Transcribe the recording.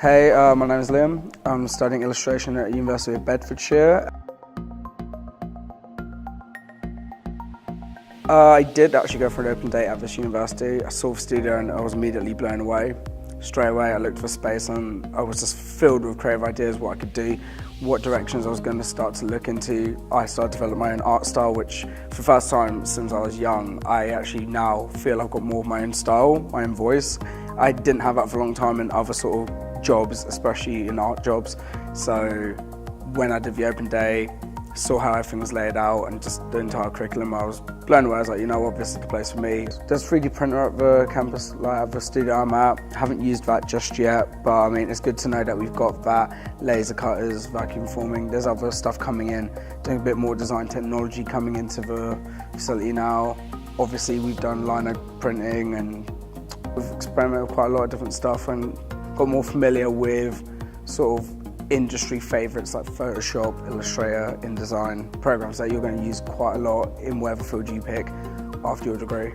Hey, my name is Liam. I'm studying illustration at University of Bedfordshire. I did actually go for an open day at this university. I saw the studio and I was immediately blown away. Straight away I looked for space and I was just filled with creative ideas, what I could do, what directions I was going to start to look into. I started to develop my own art style, which for the first time since I was young, I actually now feel I've got more of my own style, my own voice. I didn't have that for a long time in other sort of jobs, especially in art jobs. So when I did the open day, saw how everything was laid out and just the entire curriculum, I was blown away. I was like, you know what, this is the place for me. There's a 3D printer at the campus, like at the studio I'm at. I haven't used that just yet, but I mean, it's good to know that we've got that, laser cutters, vacuum forming. There's other stuff coming in, doing a bit more design technology coming into the facility now. Obviously, we've done lino printing and we've experimented with quite a lot of different stuff and got more familiar with sort of industry favourites like Photoshop, Illustrator, InDesign, programs that you're going to use quite a lot in whatever field you pick after your degree.